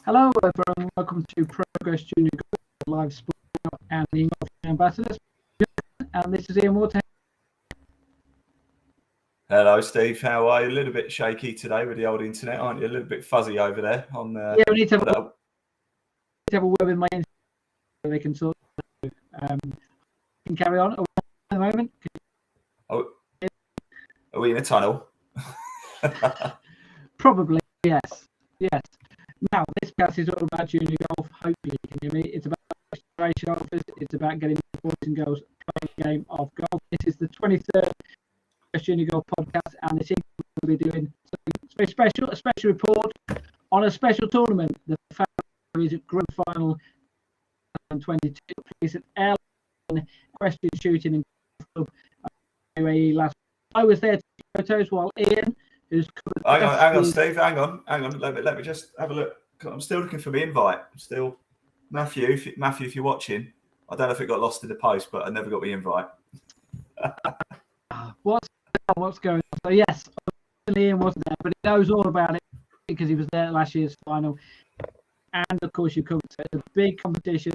Hello everyone, welcome to Progress Junior Golf Live Sport and the Golf Ambassadors. And this is Ian Water. Hello Steve, how are you? A little bit shaky today with the old internet, aren't you? A little bit fuzzy over there on yeah, we need to have a word with my internet so they can sort can carry on at the moment. Oh, are we in a tunnel? Probably, yes. Now, this podcast is all about junior golf. Hopefully, you can hear me. It's about restoration offers. It's about getting boys and girls playing the game of golf. This is the 23rd Junior Golf podcast, and this evening we'll be doing something a special report on a special tournament, the Faldo Series Grand Final 2022, took place at Airline Question Shooting in Club UAE last week. I was there to take photos while Ian, who's covered. Hang on, Steve. Hang on. Let me just have a look. I'm still looking for the invite. Still, Matthew, if you're watching, I don't know if it got lost in the post, but I never got the invite. What's going on? So yes, Ian wasn't there, but he knows all about it because he was there at last year's final, and of course you covered it. It's a big competition,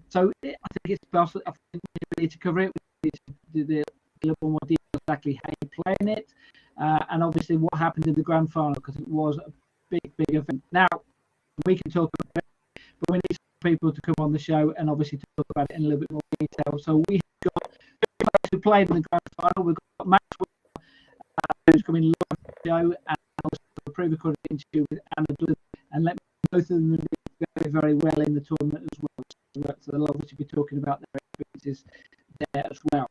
so I think it's best. I think we need to cover it. We need to do a little more detail exactly how you're playing it, and obviously what happened in the grand final, because it was a big event. Now we can talk about it, but we need some people to come on the show and obviously to talk about it in a little bit more detail. So we have got players who played in the grand final. We've got Max, who's coming live on the show, and also a pre-recorded interview with Anna Dunn, and let me both of them do very well in the tournament as well. So they'll obviously be talking about their experiences there as well.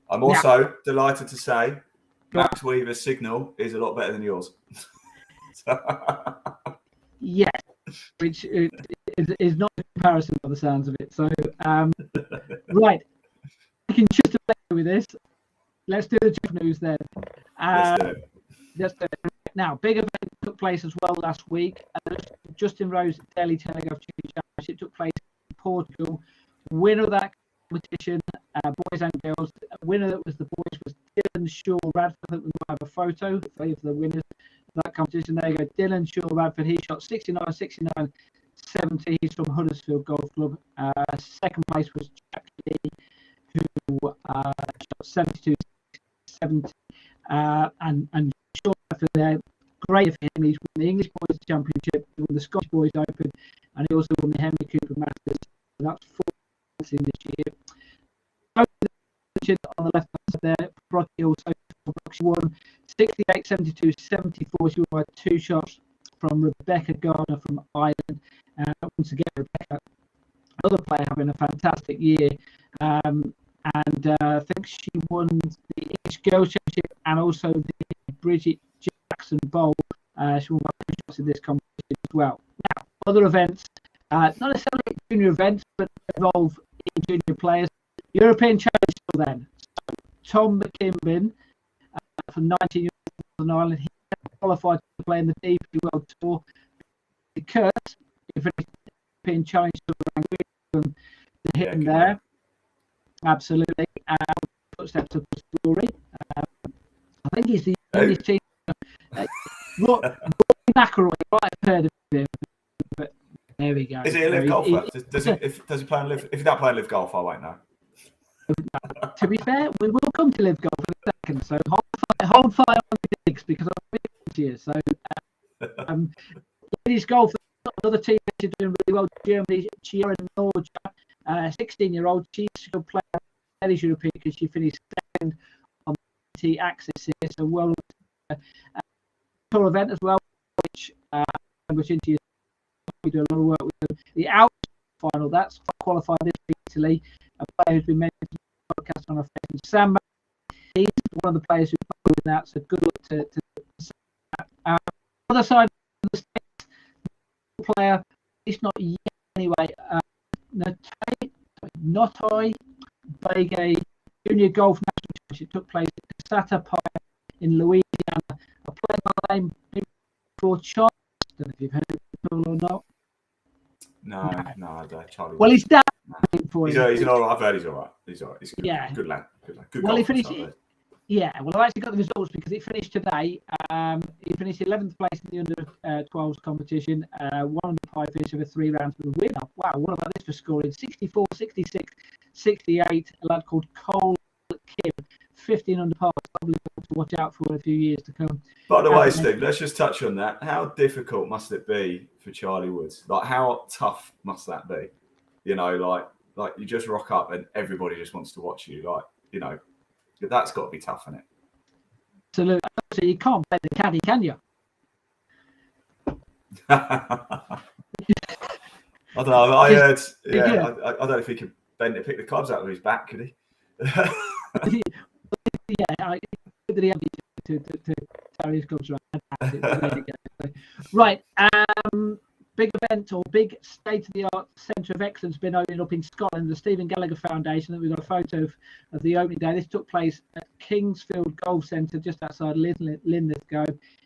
I'm also delighted to say Max Weaver's signal is a lot better than yours. Yes, which is not a comparison by the sounds of it. So, right, we can just play with this. Let's do the jump news then. Let's do it. Now, big event took place as well last week. Justin Rose Daily Telegraph Championship took place in Portugal. Winner of that competition, boys and girls. Winner that was the boys was Dylan Shaw Radford. I think we might have a photo of the winners of that competition. There you go. Dylan Shaw Radford. He shot 69, 69, 70. He's from Huddersfield Golf Club. Second place was Jack Lee, who shot 72, 70. And Shaw Radford there. Great for him. He's won the English Boys Championship, he won the Scottish Boys Open, and he also won the Henry Cooper Masters. So that's 4 points in this year. On the left hand side there, Brocky also won 68, 72, 74. She won by 2 shots from Rebecca Gardner from Ireland. Once again, Rebecca, another player having a fantastic year. I think she won the English Girls Championship and also the Bridget Jackson Bowl. She won by 2 shots in this competition as well. Now, other events, not necessarily junior events, but involve junior players. European Challenge Tour then. So, Tom McKimbin from 19 years old in Ireland, he qualified to play in the DP World Tour because he finished the European Challenge Tour and to hit him there. Absolutely. Footsteps of glory. I think he's the English team. Roy McIlroy, I might have heard of him, but there we go. Is he a live golfer? Does he play on live? If he don't play live golf, I won't know. To be fair, we will come to live golf in a second, so hold fire on the gigs because I'll be here. So, ladies golf, another team that's doing really well. Germany, Chiara Norja, 16-year-old. She's still playing ladies European because she finished second on the T axis here. So, well, tour event as well, which into we do a lot of work with them. The out final, that's qualified this week, Italy. A player who's been mentioned in the podcast on our Facebook, Sam. He's one of the players who's playing with that, so good luck to Sam. Other side of player, it's not yet anyway. Notoi Bege Junior Golf National Championship took place at Casata Pie in Louisiana. A player by the name for Charles. I don't know if you've heard of it or not. No, Charlie. Well, he's done for him. He's all right. I've heard he's all right. He's all right. He's good. Yeah. Good lad. Good well, he finished. Yeah, well, I've actually got the results because it finished today. He finished 11th place in the under 12s competition. One under par finish over 3 rounds with a winner. Wow, what about this for scoring? 64, 66, 68. A lad called Cole Kim, 15 under par. Probably to watch out for in a few years to come. By the way, Steve, let's just touch on that. How difficult must it be for Charlie Woods? Like, how tough must that be? You know, like you just rock up and everybody just wants to watch you. Like, you know, that's got to be tough, isn't it? Absolutely. So you can't bet the caddy, can you? I don't know. I heard. Yeah, I don't know if he could bend it, pick the clubs out of his back, could he? Yeah, did he have to carry his clubs around? Right. Big event or big state-of-the-art centre of excellence been opening up in Scotland, the Stephen Gallagher Foundation. We've got a photo of the opening day. This took place at Kingsfield Golf Centre just outside Linlithgow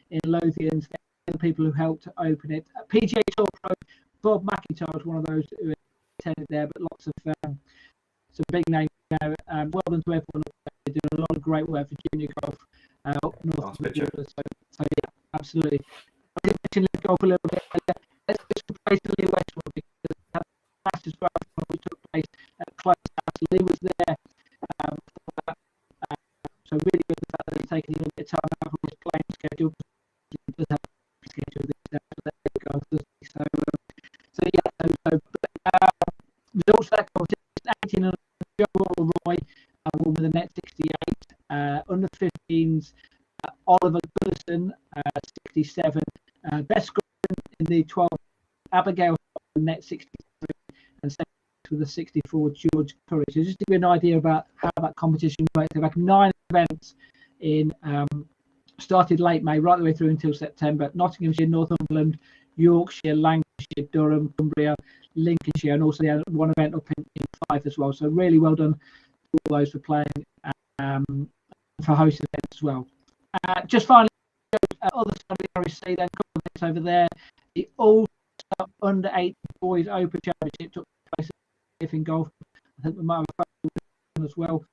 in Lothians. The people who helped to open it. PGA Tour Pro Bob McIntyre was one of those who attended there, but lots of some big names there. Well done to everyone. They're doing a lot of great work for junior golf up north of the border. So yeah, absolutely. I did mention golf a little bit earlier. Let's just place to Lee Westwood because the Masters Grand Final which took place at Close House. Lee was there for that. So really good the fact that he's taking a little bit of time out from his playing schedule. He does have a schedule this golf, doesn't he? So results of that competition, 18 and Joe Roy won with a net 68. Under 15s, Oliver Goodison, 67. Best score in the 12, Abigail net 63, and second with a 64, George Courage. So just to give you an idea about how that competition works, they've had 9 events in started late May right the way through until September. Nottinghamshire, Northumberland, Yorkshire, Lancashire, Durham, Cumbria, Lincolnshire, and also they had one event up in Fife as well. So really well done to all those for playing for hosting events as well. Just finally, other side of the RSC, then over there, the All-Star Under 8 Boys Open Championship took place in golf. I think we might have a as well.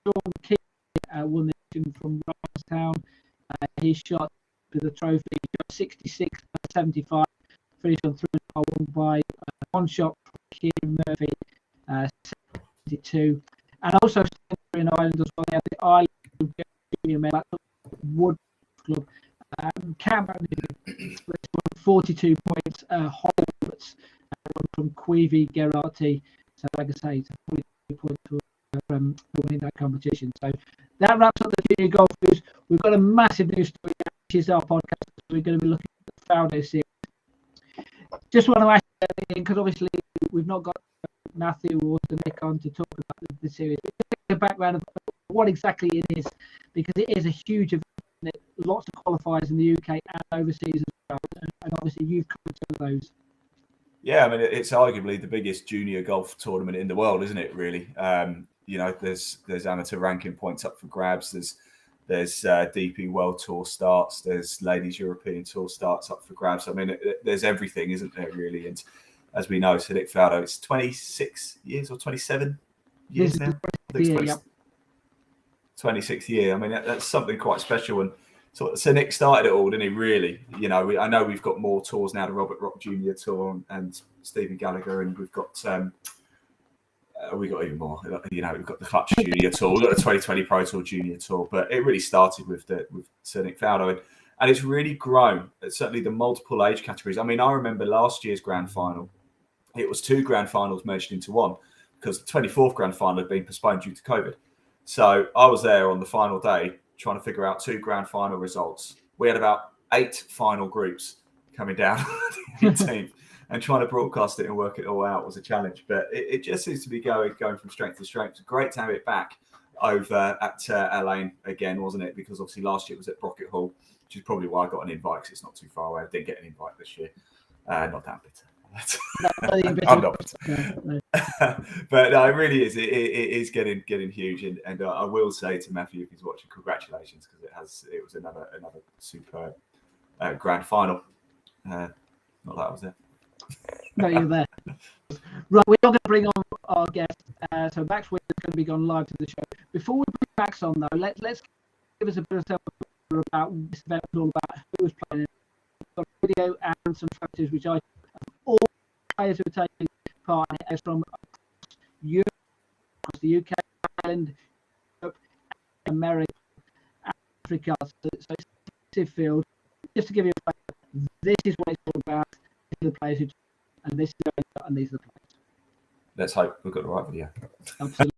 Sean King won this from Ryanstown. He shot with the trophy, 66 75, finished on 3 won by one shot from Kieran Murphy, 72. And also in Ireland as well, they had the Ireland Junior Medal Wood Club. Cameron 42 points, Holberts from Queevy Gerarti. So like I say, it's 42 points from winning that competition. So that wraps up the junior golf news. We've got a massive news story, which is our podcast. We're going to be looking at the Faldo Series. Just want to ask, because obviously we've not got Matthew or Nick on to talk about the series. The background of what exactly it is, because it is a huge event. Lots of qualifiers in the UK and overseas as well, and obviously you've covered some of those. Yeah, I mean it's arguably the biggest junior golf tournament in the world, isn't it? Really, you know, there's amateur ranking points up for grabs. There's DP World Tour starts. There's Ladies European Tour starts up for grabs. I mean, there's everything, isn't there? Really, and as we know, Sadiq Faldo, it's 26 years or 27 years now. I think it's 26th year. I mean, that's something quite special. And so Nick started it all, didn't he? Really, you know, I know we've got more tours now, the Robert Rock Junior Tour and Stephen Gallagher, and we've got even more. You know, we've got the Clutch Junior Tour, we've got the 2020 Pro Tour Junior Tour, but it really started with Sir Nick Faldo, and it's really grown. Certainly the multiple age categories. I mean, I remember last year's Grand Final. It was 2 Grand Finals merged into one because the 24th Grand Final had been postponed due to COVID. So I was there on the final day trying to figure out 2 Grand Final results. We had about 8 final groups coming down the 18th, and trying to broadcast it and work it all out was a challenge. But it just seems to be going from strength to strength. It's great to have it back over at Elaine again, wasn't it? Because obviously last year it was at Brocket Hall. which is probably why I got an invite because it's not too far away. I didn't get an invite this year. Not that bitter. I'm not bitter. But no, it really is. It is getting huge, and I will say to Matthew, if he's watching, congratulations, because it was another superb grand final. Not that I was there. No, you're there. Right, we're going to bring on our guest. So Max Wheeler is going to be gone live to the show. Before we bring Max on, though, let's give us a bit of self about what this event was all about, who was playing it. We've got a video and some photos, which I all players who are taking part in it from Europe, across the UK, Ireland, Europe, America, Africa. So it's a massive field. Just to give you a flavor, this is what it's all about. These are the players who, and this is and these are the players. Let's hope we've got the right video. Absolutely.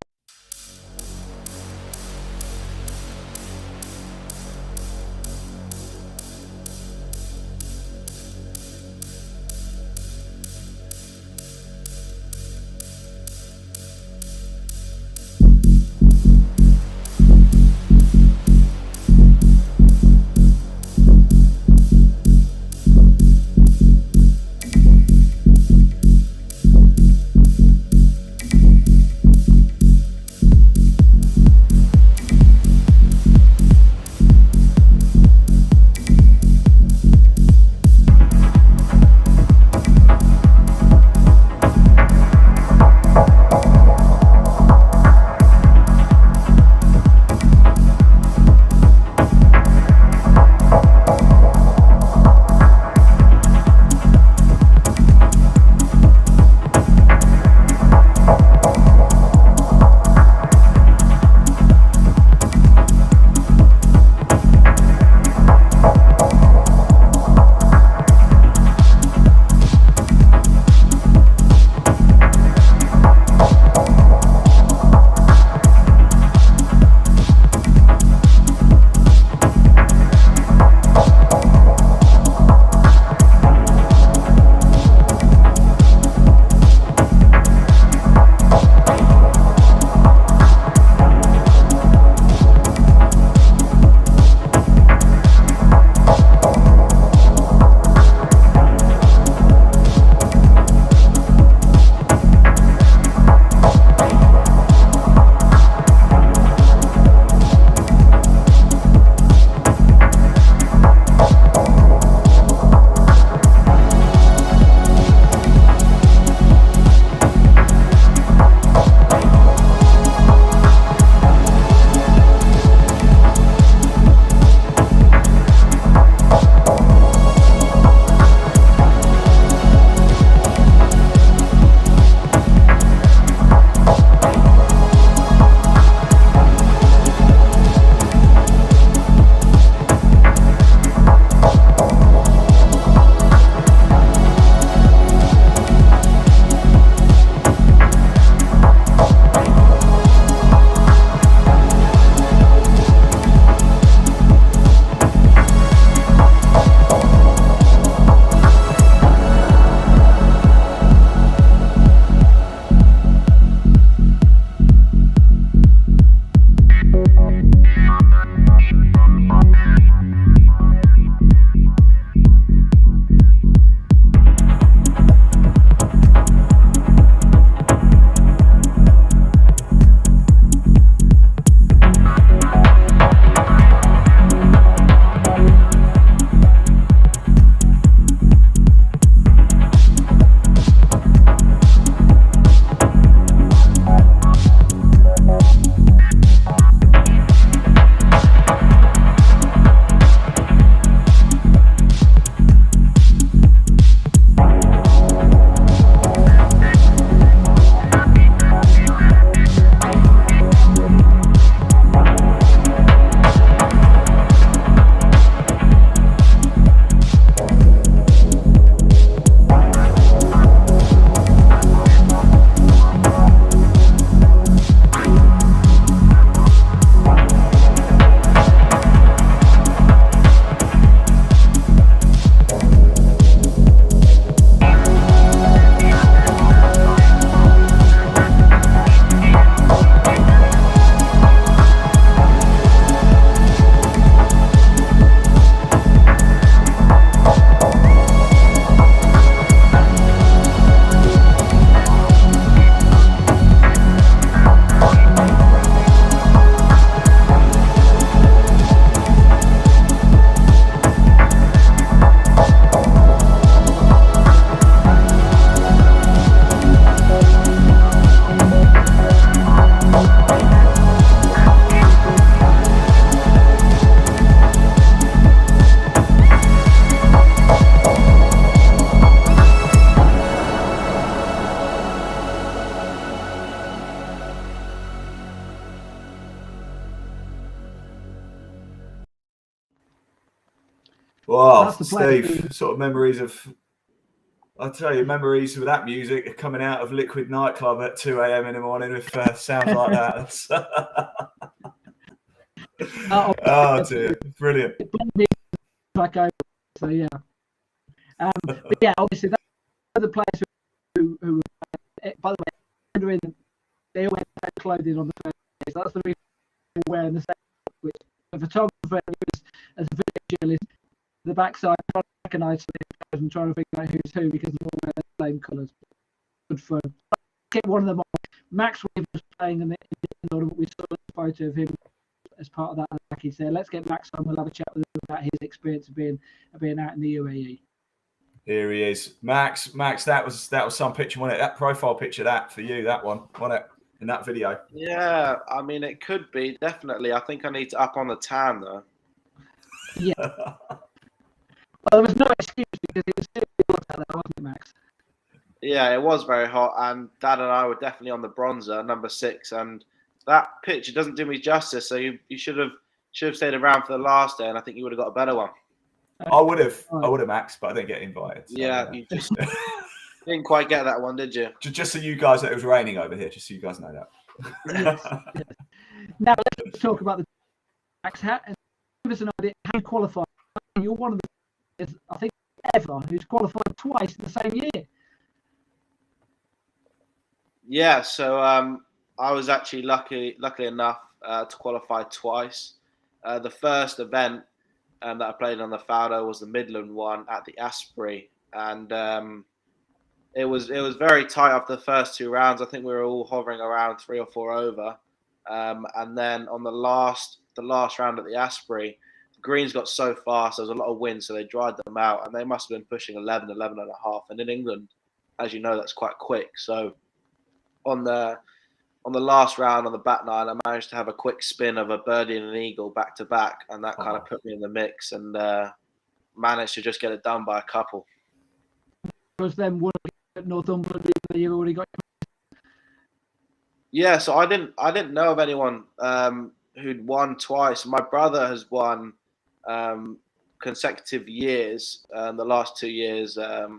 Wow, That's the player. Steve, sort of memories of. I'll tell you, memories with that music coming out of Liquid nightclub at 2 a.m. in the morning with sounds like that. That's oh dear, brilliant. Back over. So yeah, but yeah, obviously that's the players who by the way, they wear clothing on the first day. So that's the reason they're wearing the same. Which a photographer as a video journalist, the backside trying to recognise and trying to figure out who's who because they're all wearing the same colours. Good fun. Get one of them on. Max Weaver was playing in the we saw a photo of him as part of that, like he said. Let's get Max on. We'll have a chat with him about his experience of being out in the UAE. Here he is, Max. That was some picture, wasn't it? That profile picture, that for you, that one, wasn't it? In that video. Yeah, I mean, it could be definitely. I think I need to up on the tan though. Yeah. Well, there was no excuse because it was seriously hot out there, wasn't it, Max? Yeah, it was very hot, and Dad and I were definitely on the bronzer, number 6, and that picture doesn't do me justice. So you should have stayed around for the last day, and I think you would have got a better one. I would have, Max, but I didn't get invited. So, yeah, you just didn't quite get that one, did you? Just so you guys know, it was raining over here. Just so you guys know that. Yes. Now let's talk about the Max. Give us an idea how you qualify. You're one of the players, I think, ever who's qualified twice in the same year. Yeah, so I was actually lucky enough to qualify twice. The first event that I played on the Faldo was the Midland one at the Asprey, and it was very tight after the first 2 rounds. I think we were all hovering around 3 or 4 over, and then on the last round at the Asprey, the greens got so fast. There was a lot of wind, so they dried them out, and they must have been pushing 11 and a half. And in England, as you know, that's quite quick. So on the last round on the back 9, I managed to have a quick spin of a birdie and an eagle back to back, and that kind of put me in the mix, and managed to just get it done by a couple. Was then one at Northumberland you already got? Yeah, so I didn't know of anyone who'd won twice. My brother has won consecutive years, the last 2 years at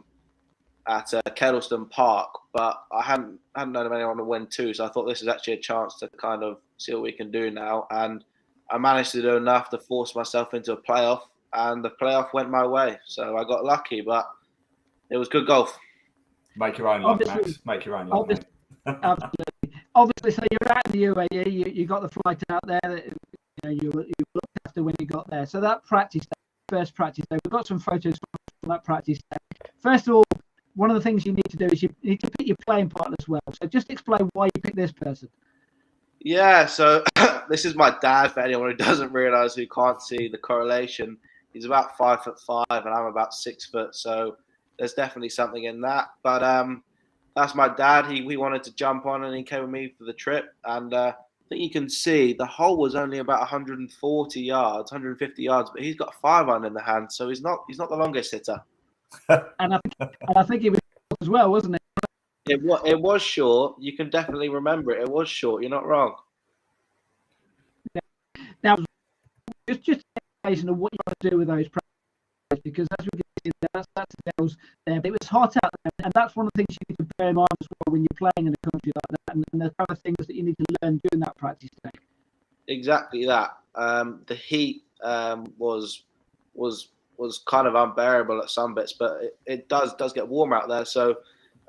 Kettleston Park, but I hadn't known of anyone to win 2, so I thought this is actually a chance to kind of see what we can do now, and I managed to do enough to force myself into a playoff, and the playoff went my way, so I got lucky, but it was good golf. Make your own luck, Max. Make your own luck. Absolutely. Obviously, so you're out in the UAE, you got the flight out there that you looked after when you got there. So that first practice day, we've got some photos from that practice day. First of all, one of the things you need to do is you need to pick your playing partner as well. So just explain why you picked this person. Yeah, so this is my dad, for anyone who doesn't realise, who can't see the correlation. He's about 5'5" and I'm about 6 foot, so there's definitely something in that. But that's my dad. He wanted to jump on and he came with me for the trip. And I think you can see the hole was only about 140 yards, 150 yards, but he's got 5 iron in the hand, so he's not the longest hitter. and I think it was as well, wasn't it? It was short. You can definitely remember it. It was short. You're not wrong. Now, just an explanation of what you want to do with those practices, because as we can see, that's the girls there. But it was hot out there, and that's one of the things you need to bear in mind as well when you're playing in a country like that, and the kind of things that you need to learn during that practice day. Exactly that. The heat was kind of unbearable at some bits, but it does get warm out there. So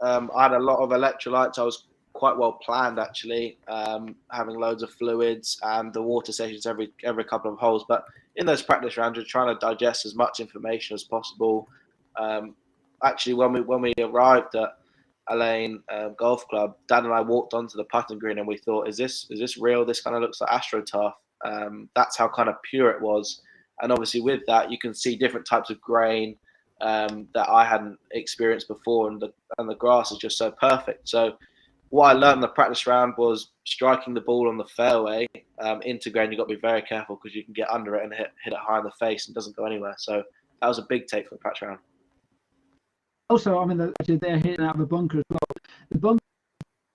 I had a lot of electrolytes. I was quite well planned actually, having loads of fluids and the water stations every couple of holes. But in those practice rounds, you're trying to digest as much information as possible. Actually, when we arrived at Elaine Golf Club, Dad and I walked onto the putting green and we thought, is this real? This kind of looks like AstroTurf. That's how kind of pure it was. And obviously with that, you can see different types of grain that I hadn't experienced before, and the grass is just so perfect. So what I learned in the practice round was striking the ball on the fairway into grain. You've got to be very careful because you can get under it and hit it high in the face and it doesn't go anywhere. So that was a big take for the practice round. Also, I mean, they're hitting out of a bunker as well. The bunker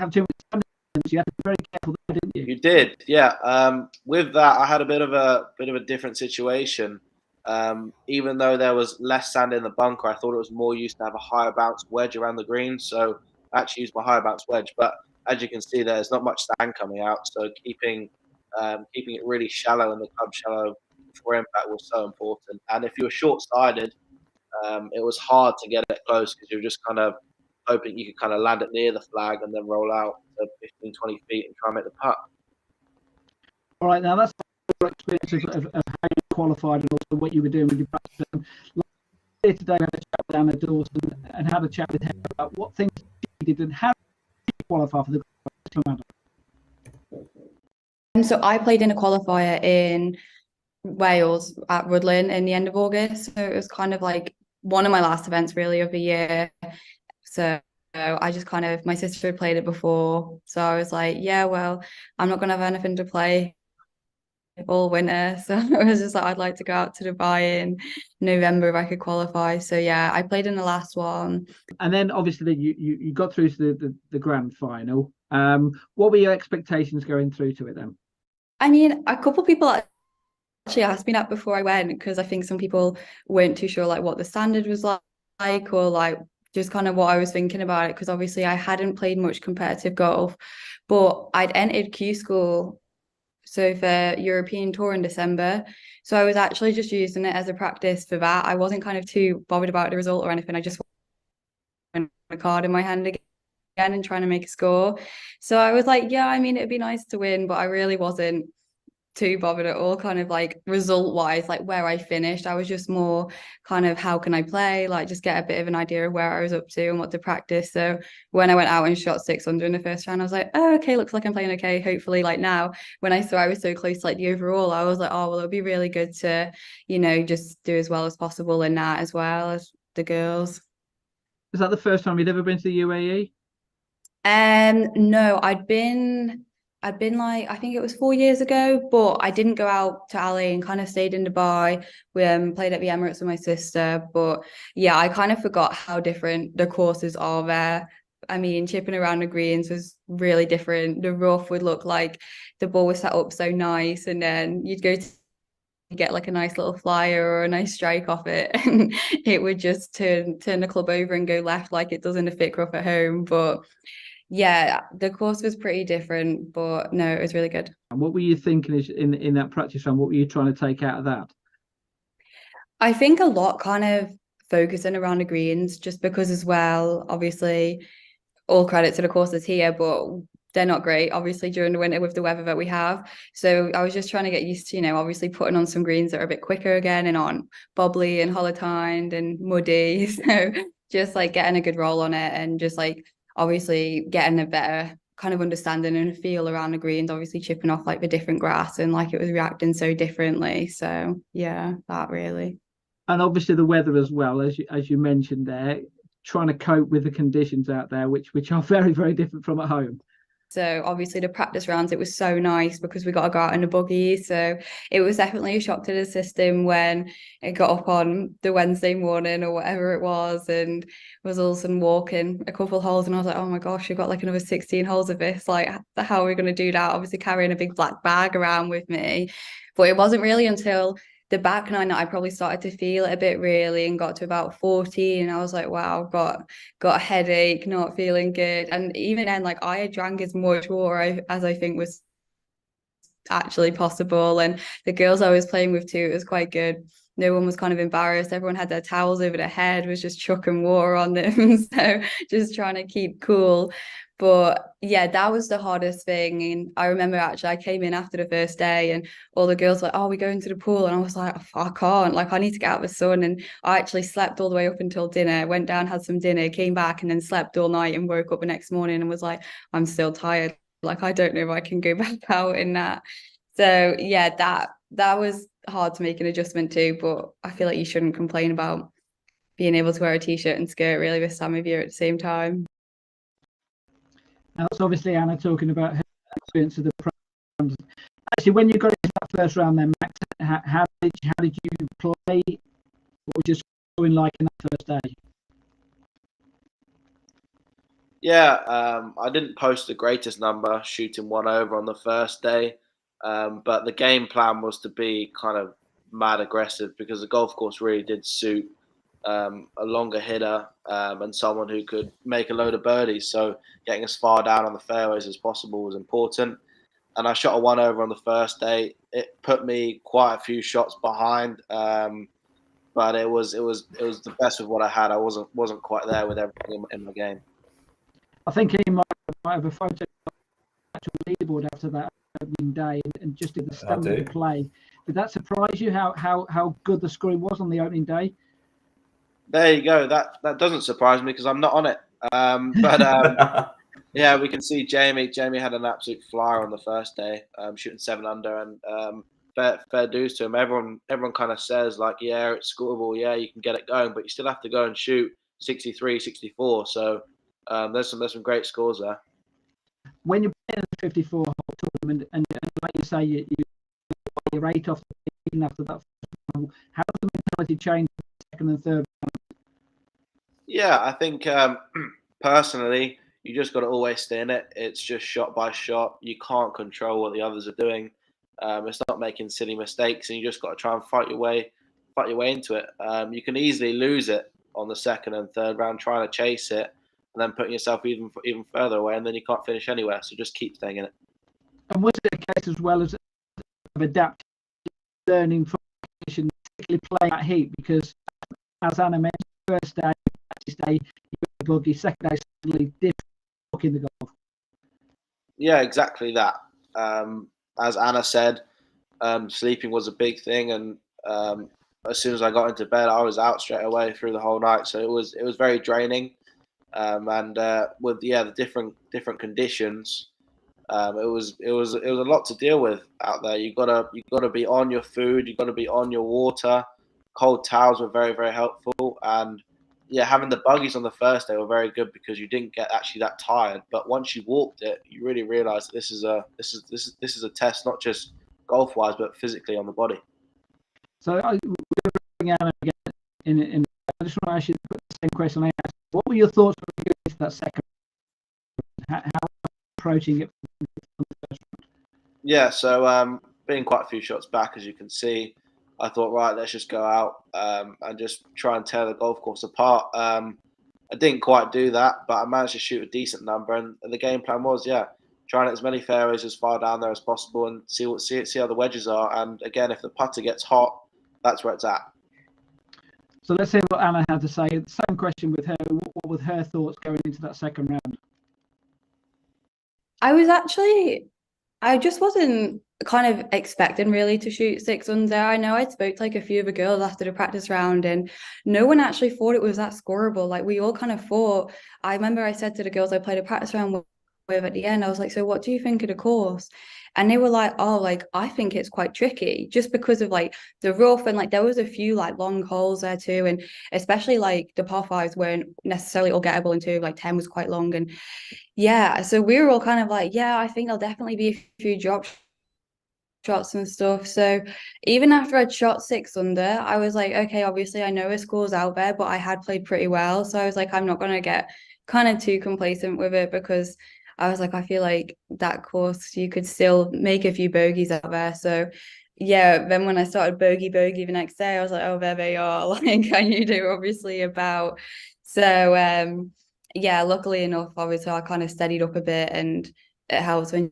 have too much distance. You have to be very careful there, didn't you? You did, yeah. With that, I had a bit of a different situation. Even though there was less sand in the bunker, I thought it was more used to have a higher bounce wedge around the green. So I actually used my higher bounce wedge. But as you can see, there's not much sand coming out. So keeping it really shallow and the club shallow for impact was so important. And if you were short-sided, it was hard to get it close because you were just kind of hoping you could kind of land it near the flag and then roll out to 15, 20 feet and try and make the putt. All right, now that's your experience of how you qualified and also what you were doing with your practice. Here today, we had a chat with Anna Dawson and had a chat with her about what things she did and how she qualified for the tournament. So I played in a qualifier in Wales at Rhuddlan in the end of August. So it was kind of like one of my last events really of the year. So I just kind of, my sister had played it before. So I was like, yeah, well, I'm not going to have anything to play all winter. So I was just like, I'd like to go out to Dubai in November if I could qualify. So yeah, I played in the last one. And then obviously you got through to the grand final. What were your expectations going through to it then? I mean, a couple of people actually asked me that before I went, because I think some people weren't too sure like what the standard was like or like just kind of what I was thinking about it, because obviously I hadn't played much competitive golf, but I'd entered Q school so for European Tour in December. So I was actually just using it as a practice for that. I wasn't kind of too bothered about the result or anything. I just wanted a card in my hand again and trying to make a score. So I was like, yeah, I mean, it'd be nice to win, but I really wasn't too bothered at all, kind of like result wise, like where I finished. I was just more kind of how can I play, like just get a bit of an idea of where I was up to and what to practice. So when I went out and shot 600 in the first round, I was like, oh, okay, looks like I'm playing okay. Hopefully, like now when I saw I was so close to like the overall, I was like, oh well, it'll be really good to, you know, just do as well as possible in that as well as the girls. Was that the first time you'd ever been to the UAE? No, I'd been like, I think it was 4 years ago, but I didn't go out to Ali and kind of stayed in Dubai. We played at the Emirates with my sister. But yeah, I kind of forgot how different the courses are there. I mean, chipping around the greens was really different. The rough would look like the ball was set up so nice, and then you'd go to get like a nice little flyer or a nice strike off it, and it would just turn the club over and go left like it does in a thick rough at home. But yeah, the course was pretty different, but no, it was really good. And what were you thinking in that practice round? What were you trying to take out of that? I think a lot kind of focusing around the greens, just because as well, obviously, all credit to the courses here, but they're not great, obviously, during the winter with the weather that we have. So I was just trying to get used to, you know, obviously putting on some greens that are a bit quicker again and on bobbly and hollow-tined and muddy. So just like getting a good roll on it and just like obviously getting a better kind of understanding and feel around the greens, obviously chipping off like the different grass and like it was reacting so differently. So yeah, that really. And obviously the weather as well, as you mentioned there, trying to cope with the conditions out there, which are very, very different from at home. So obviously the practice rounds, it was so nice because we got to go out in a buggy. So it was definitely a shock to the system when it got up on the Wednesday morning or whatever it was, and was all of a sudden walking a couple of holes, and I was like, oh my gosh, we've got like another 16 holes of this. Like, how are we going to do that? Obviously carrying a big black bag around with me. But it wasn't really until the back nine that I probably started to feel it a bit really, and got to about 14 and I was like, wow, got a headache, not feeling good. And even then, like I had drank as much water as I think was actually possible, and the girls I was playing with too, it was quite good. No one was kind of embarrassed. Everyone had their towels over their head, was just chucking water on them. So just trying to keep cool. But yeah, that was the hardest thing. And I remember actually I came in after the first day and all the girls were like, oh, we're going to the pool. And I was like, I can't, like I need to get out of the sun. And I actually slept all the way up until dinner, went down, had some dinner, came back and then slept all night and woke up the next morning and was like, I'm still tired. Like, I don't know if I can go back out in that. So yeah, that was hard to make an adjustment to, but I feel like you shouldn't complain about being able to wear a t-shirt and skirt really this time of year at the same time. Now, that's obviously Anna talking about her experience of the programs. Actually, when you got into that first round then, Max, how did you play? What was your scoring like in that first day? Yeah, I didn't post the greatest number, shooting one over on the first day. But the game plan was to be kind of mad aggressive, because the golf course really did suit a longer hitter and someone who could make a load of birdies. So getting as far down on the fairways as possible was important. And I shot a 1-over on the first day. It put me quite a few shots behind, but it was the best with what I had. I wasn't quite there with everything in my game. I think he might have a photo of the actual leaderboard after that opening day and just did the standard of play. Did that surprise you how good the scoring was on the opening day? There you go. That doesn't surprise me because I'm not on it. But yeah, we can see Jamie. Jamie had an absolute flyer on the first day, shooting 7 under, and fair dues to him. Everyone kind of says like, yeah, it's scoreable. Yeah, you can get it going, but you still have to go and shoot 63, 64. So there's some great scores there. When you're playing a 54-hole tournament, and like you say, you're 8 off the tee after that, how does the mentality change in the second and third round? Yeah, I think personally, you just got to always stay in it. It's just shot by shot. You can't control what the others are doing. It's not making silly mistakes, and you just got to try and fight your way into it. You can easily lose it on the second and third round trying to chase it, and then putting yourself even further away, and then you can't finish anywhere. So just keep staying in it. And was it a case as well as of adapting, learning from conditions, particularly playing that heat? Because as Anna mentioned, first day, practice day, you got a bogey, second day, suddenly different in the golf. Yeah, exactly that. As Anna said, sleeping was a big thing, and as soon as I got into bed, I was out straight away through the whole night. So it was very draining, and with the different conditions, it was a lot to deal with out there. You gotta be on your food, you gotta be on your water. Cold towels were very, very helpful, and yeah, having the buggies on the first day were very good because you didn't get actually that tired. But once you walked it, you really realised that this is a test, not just golf wise, but physically on the body. So I just want to ask you the same question I asked. What were your thoughts when you got into that second? How approaching it from the first round? Yeah, so being quite a few shots back, as you can see, I thought, right, let's just go out and just try and tear the golf course apart. I didn't quite do that, but I managed to shoot a decent number, and the game plan was, trying as many fairways as far down there as possible and see how the wedges are. And again, if the putter gets hot, that's where it's at. So let's hear what Anna had to say. Same question with her. What were her thoughts going into that second round? I just wasn't kind of expecting really to shoot 6 under. I know I spoke to like a few of the girls after the practice round, and no one actually thought it was that scoreable. Like we all kind of thought. I remember I said to the girls I played a practice round with at the end, I was like, so what do you think of the course? And they were like, oh, like I think it's quite tricky just because of like the rough, and like there was a few like long holes there too, and especially like the par 5s weren't necessarily all gettable into, like 10 was quite long. And yeah, so we were all kind of like, yeah, I think there'll definitely be a few drop shots and stuff. So even after I'd shot 6 under, I was like, okay, obviously I know a score's out there, but I had played pretty well. So I was like, I'm not going to get kind of too complacent with it, because I was like, I feel like that course, you could still make a few bogeys out there. So yeah, then when I started bogey the next day, I was like, oh, there they are. Like I knew they were obviously about. So yeah, luckily enough, obviously I kind of steadied up a bit, and it helps when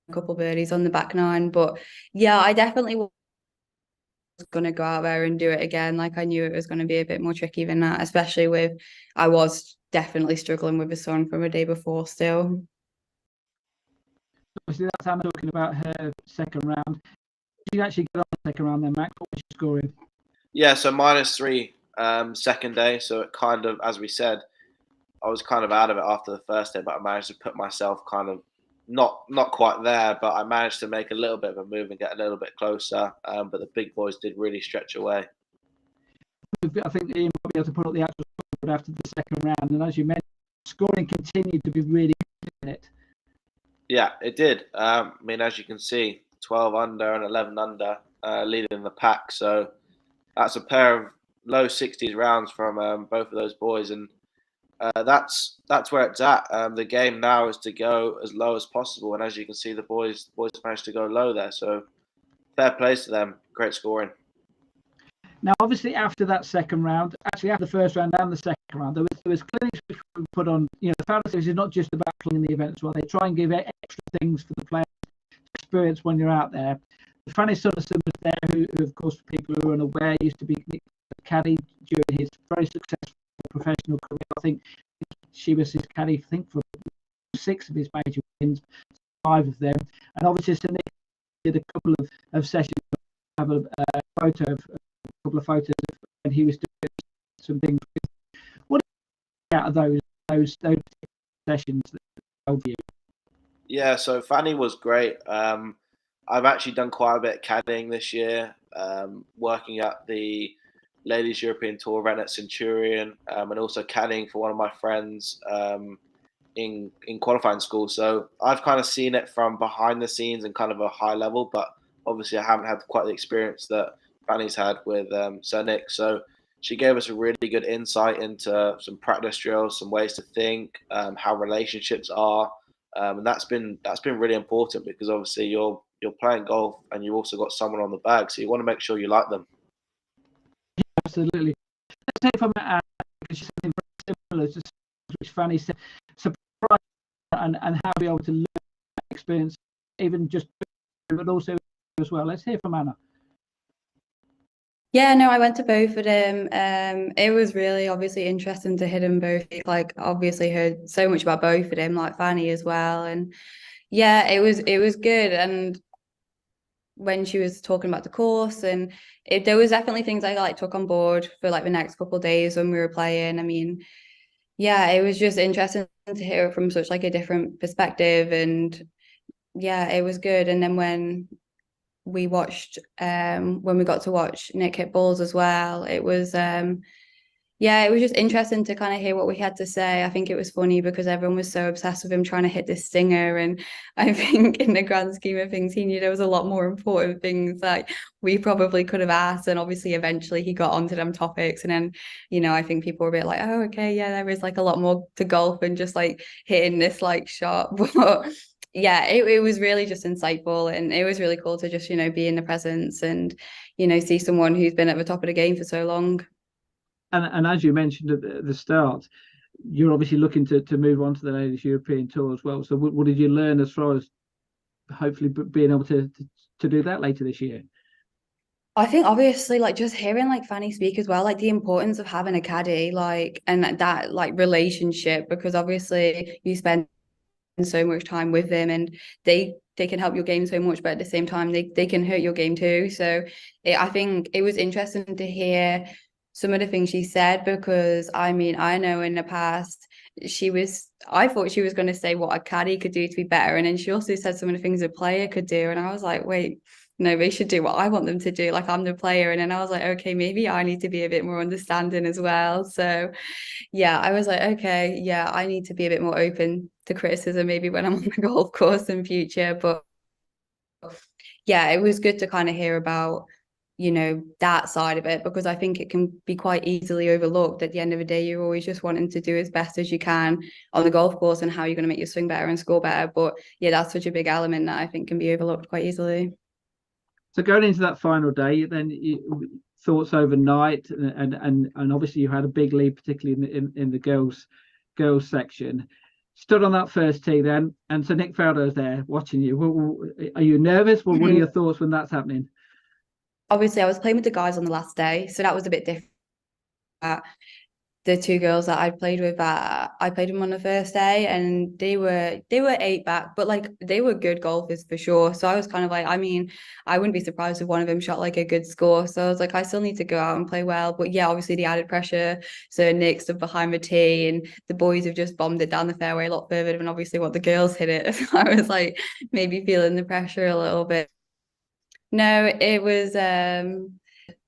a couple birdies on the back 9. But yeah, I definitely was going to go out there and do it again. Like I knew it was going to be a bit more tricky than that, especially with I was definitely struggling with the sun from a day before still. Obviously, that's Anna talking about her second round. Did you actually get on the second round then, Max? What was your scoring? Yeah, so -3 second day. So it kind of, as we said, I was kind of out of it after the first day, but I managed to put myself kind of not quite there, but I managed to make a little bit of a move and get a little bit closer. But the big boys did really stretch away. I think Ian might be able to put up the actual score after the second round, and as you mentioned, scoring continued to be really good in it. Yeah, it did. I mean, as you can see, 12 under and 11 under, leading the pack. So that's a pair of low 60s rounds from both of those boys, and that's where it's at. The game now is to go as low as possible, and as you can see, the boys managed to go low there. So fair plays to them. Great scoring. Now, obviously, after that second round, actually after the first round and the second round, there was clinics which were put on. You know, the Faldo Series is not just about playing the event as well. They try and give extra things for the players to experience when you're out there. Fanny Sunnison was there, who, of course, for people who are unaware, used to be caddy during his very successful professional career. I think she was his caddy, I think, for 6 of his major wins, 5 of them. And obviously, Sir Nick did a couple of sessions. I have a photo of a couple of photos of when he was doing some things. What out of those sessions that held for you? Yeah, so Fanny was great. I've actually done quite a bit of caddying this year, working at the Ladies European Tour event at Centurion, and also caddying for one of my friends in qualifying school. So I've kind of seen it from behind the scenes and kind of a high level, but obviously I haven't had quite the experience that Fanny's had with Sir Nick. So she gave us a really good insight into some practice drills, some ways to think, how relationships are, and that's been really important because obviously you're playing golf and you've also got someone on the bag, so you want to make sure you like them. Absolutely. Let's take from because she's something very similar to which Fanny said, surprise and how be able to learn that experience, even just, but also as well. Let's hear from Anna. Yeah, no, I went to both of them. It was really obviously interesting to hear them both. Like, obviously heard so much about both of them, like Fanny as well. And yeah, it was good. And when she was talking about the course, and there was definitely things I like took on board for like the next couple of days when we were playing. I mean, yeah, it was just interesting to hear it from such like a different perspective, and yeah, it was good. And then when we watched when we got to watch Nick hit balls as well, it was yeah, it was just interesting to kind of hear what we had to say. I think it was funny because everyone was so obsessed with him trying to hit this stinger, and I think in the grand scheme of things he knew there was a lot more important things that we probably could have asked, and obviously eventually he got onto them topics, and then, you know, I think people were a bit like, oh, okay, yeah, there is like a lot more to golf than just like hitting this like shot. But yeah, it was really just insightful, and it was really cool to just, you know, be in the presence and, you know, see someone who's been at the top of the game for so long. And as you mentioned at the start, you're obviously looking to move on to the Ladies European Tour as well. So what did you learn as far as hopefully being able to do that later this year? I think obviously like just hearing like Fanny speak as well, like the importance of having a caddy, like, and that like relationship, because obviously you spend so much time with them and they can help your game so much, but at the same time they can hurt your game too. So I think it was interesting to hear some of the things she said, because I mean, I know in the past I thought she was going to say what a caddy could do to be better, and then she also said some of the things a player could do, and I was like, wait, no, they should do what I want them to do, like I'm the player. And then I was like, okay, maybe I need to be a bit more understanding as well. So yeah, I was like, okay, yeah, I need to be a bit more open to criticism maybe when I'm on the golf course in future. But yeah, it was good to kind of hear about, you know, that side of it, because I think it can be quite easily overlooked. At the end of the day, you're always just wanting to do as best as you can on the golf course and how you're going to make your swing better and score better. But yeah, that's such a big element that I think can be overlooked quite easily. So going into that final day, then thoughts overnight, and obviously you had a big lead, particularly in the girls section. Stood on that first tee then, and so Nick Faldo's there watching you. Are you nervous? Well, what are your thoughts when that's happening? Obviously, I was playing with the guys on the last day, so that was a bit different. The 2 girls that I played with, I played them on the first day, and they were 8 back, but like they were good golfers for sure. So I was kind of like, I mean, I wouldn't be surprised if one of them shot like a good score. So I was like, I still need to go out and play well. But yeah, obviously the added pressure. So Nick stood behind the tee, and the boys have just bombed it down the fairway a lot further than obviously what the girls hit it. So I was like maybe feeling the pressure a little bit. No, it was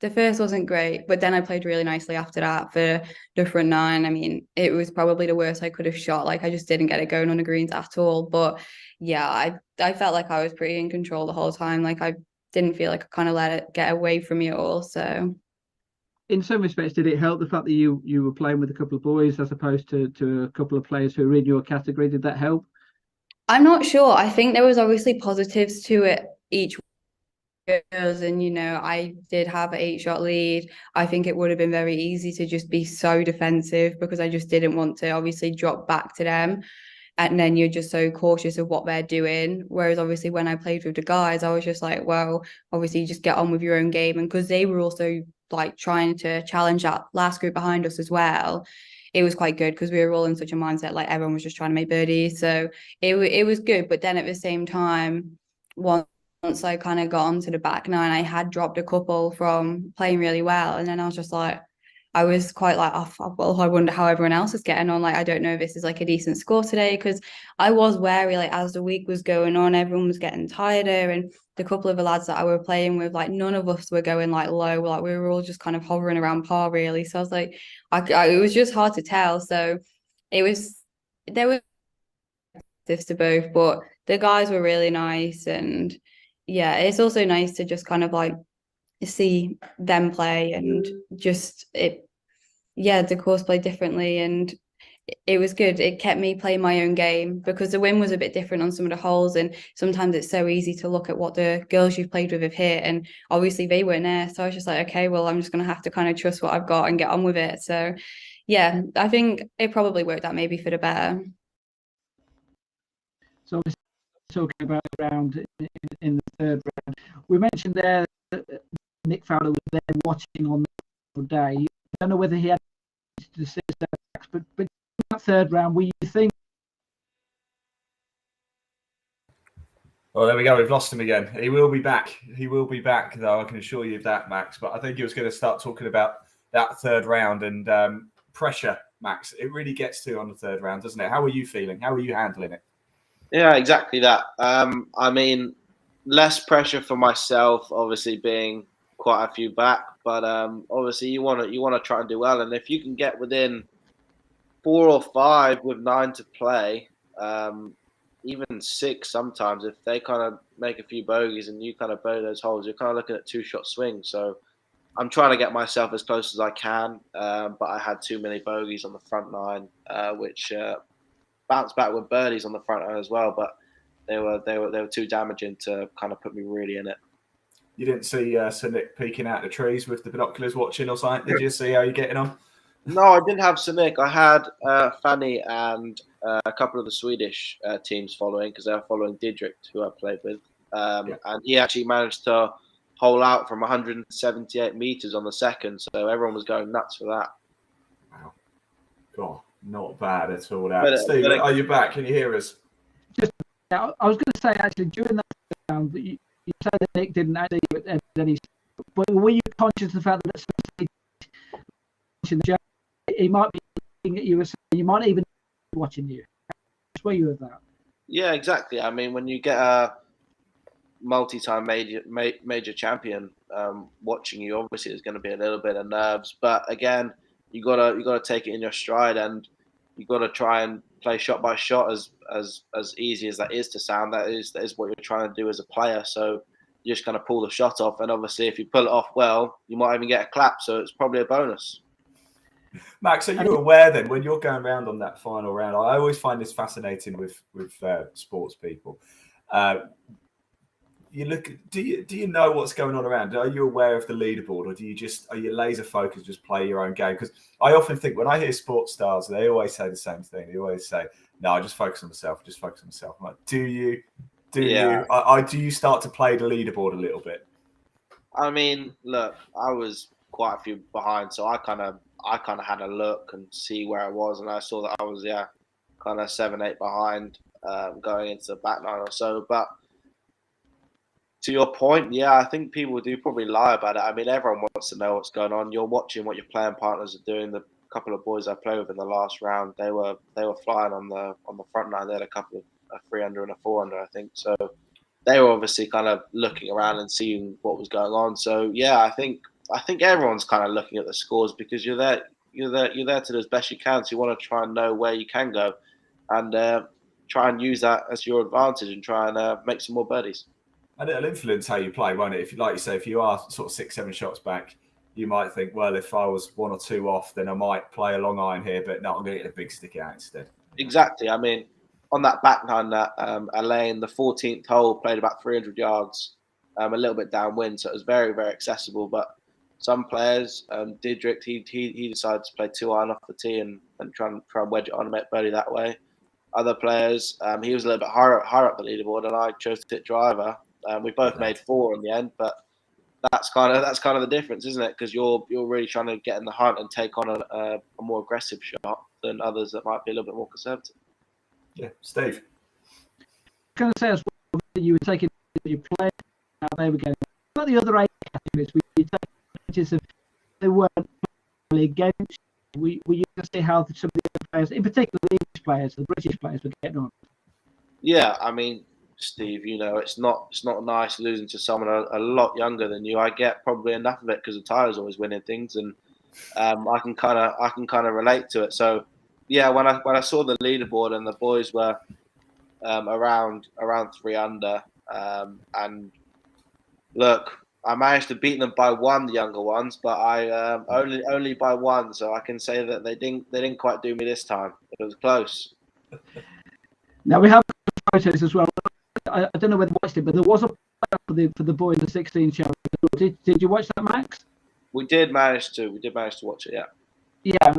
the first wasn't great, but then I played really nicely after that for the front 9. I mean, it was probably the worst I could have shot. Like I just didn't get it going on the greens at all. But yeah, I felt like I was pretty in control the whole time. Like I didn't feel like I kind of let it get away from me at all. So in some respects, did it help the fact that you were playing with a couple of boys as opposed to a couple of players who were in your category? Did that help? I'm not sure. I think there was obviously positives to it each girls, and I did have an 8-shot lead. I think it would have been very easy to just be so defensive because I just didn't want to obviously drop back to them. And then you're just so cautious of what they're doing. Whereas obviously when I played with the guys, I was just like, well, obviously you just get on with your own game. And because they were also like trying to challenge that last group behind us as well, it was quite good because we were all in such a mindset, like everyone was just trying to make birdies. So it was good. But then at the same time, once I kind of got onto the back nine, I had dropped a couple from playing really well. And then I was just like, I was quite like, oh, well, I wonder how everyone else is getting on. Like, I don't know if this is like a decent score today, because I was wary, like, as the week was going on, everyone was getting tireder. And the couple of the lads that I were playing with, like, none of us were going like low. Like, we were all just kind of hovering around par, really. So I was like, it was just hard to tell. So there was this to both, but the guys were really nice. And yeah, it's also nice to just kind of like see them play and just the course played differently, and it was good. It kept me playing my own game because the wind was a bit different on some of the holes, and sometimes it's so easy to look at what the girls you've played with have hit, and obviously they weren't there. So I was just like, okay, well, I'm just going to have to kind of trust what I've got and get on with it. So yeah, I think it probably worked out maybe for the better. So we're talking about the round in the third round. We mentioned there that Nick Faldo was there watching on the day. I don't know whether he had to see that, but in that third round, were you think? Well, there we go. We've lost him again. He will be back. He will be back, though. I can assure you of that, Max. But I think he was going to start talking about that third round and pressure, Max. It really gets to on the third round, doesn't it? How are you feeling? How are you handling it? Yeah, exactly that. I mean, less pressure for myself, obviously being quite a few back, but obviously you want to try and do well, and if you can get within 4 or 5 with 9 to play, even 6 sometimes, if they kind of make a few bogeys and you kind of bogey those holes, you're kind of looking at 2-shot swings. So I'm trying to get myself as close as I can, but I had too many bogeys on the front 9, which bounced back with birdies on the front 9 as well, but they were too damaging to kind of put me really in it. You didn't see Sir Nick peeking out the trees with the binoculars watching or something, did you? See how you're getting on? No, I didn't have Sir Nick. I had Fanny and a couple of the Swedish teams following, because they were following Didrik, who I played with. And he actually managed to hole out from 178 meters on the second, so everyone was going nuts for that. Wow. God, not bad at all. That. Steve, are you back? Can you hear us? I was going to say, actually, during that round, you said that Nick didn't actually at any, but were you conscious of the fact that he might be looking at you, you might even be watching you? Were you with that? Yeah, exactly. I mean, when you get a multi-time major champion watching you, obviously there's going to be a little bit of nerves, but again, you gotta take it in your stride, and you gotta try and play shot by shot, as easy as that is to sound. That is what you're trying to do as a player. So you're just gonna pull the shot off, and obviously if you pull it off well, you might even get a clap. So it's probably a bonus. Max, are you aware then when you're going around on that final round? I always find this fascinating with sports people. You look. Do you know what's going on around? Are you aware of the leaderboard, or are you laser focused, just play your own game? Because I often think when I hear sports stars, they always say the same thing. They always say, "No, I just focus on myself. Just focus on myself." I'm like, do you? Do you start to play the leaderboard a little bit? I mean, look, I was quite a few behind, so I kind of had a look and see where I was, and I saw that I was kind of 7-8 behind going into the back 9 or so, but. To your point, I think people do probably lie about it. I mean, everyone wants to know what's going on. You're watching what your playing partners are doing. The couple of boys I played with in the last round, they were flying on the front 9. They had a couple of a 3-under and a 4-under, I think. So they were obviously kind of looking around and seeing what was going on. So I think everyone's kind of looking at the scores, because you're there to do as best you can. So you want to try and know where you can go, and try and use that as your advantage, and try and make some more birdies. And it'll influence how you play, won't it? If, like you say, if you are sort of 6-7 shots back, you might think, well, if I was 1 or 2 off, then I might play a long iron here, but no, I'm going to get a big stick out instead. Exactly. I mean, on that back nine, that Elaine, the 14th hole, played about 300 yards a little bit downwind, so it was very, very accessible. But some players, Didrik, he decided to play 2-iron off the tee and try and wedge it on and make birdie that way. Other players, he was a little bit higher up the leaderboard, and I chose to hit driver. We both made 4 in the end, but that's kind of the difference, isn't it? Because you're really trying to get in the hunt and take on a more aggressive shot than others that might be a little bit more conservative. Yeah, Steve. I was going to say as well that you were taking your play, how they were going. About the other 8 categories, we take notice of they weren't really against. We used to see how some of the other players, in particular the English players, the British players, were getting on. Yeah, I mean, Steve, it's not nice losing to someone a lot younger than you. I get probably enough of it because Tyler's always winning things, and I can kind of relate to it. So yeah, when I saw the leaderboard and the boys were around 3 under, and look, I managed to beat them by 1, the younger ones, but I only by 1, so I can say that they didn't quite do me this time. It was close. Now we have photos as well. I don't know whether you watched it, but there was a for the boys the 16 show. Did you watch that, Max? We did manage to watch it. Yeah. Yeah.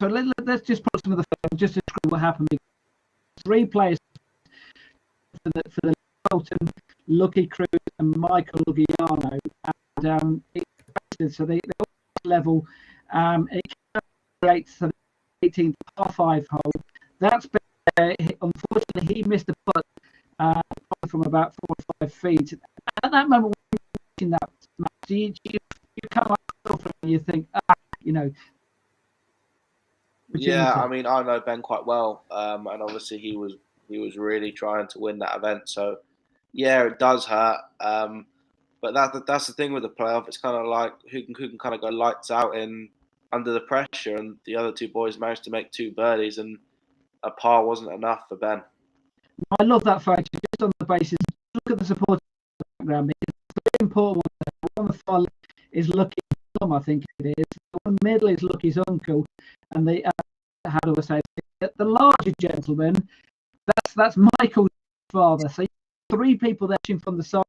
So let's just put some of the photos just to describe what happened. 3 players for the Bolton, Lucky Cruz and Michael Lugiano, and so they all level. It creates the 18th par 5 hole. That's unfortunately he missed the putt from about 4 or 5 feet. At that moment, when you're watching that match, you come up and you think, Yeah, I mean, I know Ben quite well, and obviously he was really trying to win that event. So yeah, it does hurt. But that's the thing with the playoff. It's kind of like who can kind of go lights out under the pressure, and the other 2 boys managed to make 2 birdies, and a par wasn't enough for Ben. I love that photo just on the basis. Look at the support background. It's very important. One on the far left is Lucky Tom, I think it is. The one in the middle is Lucky's uncle, and the how do I say it? The larger gentleman, that's Michael's father. So 3 people there from the side.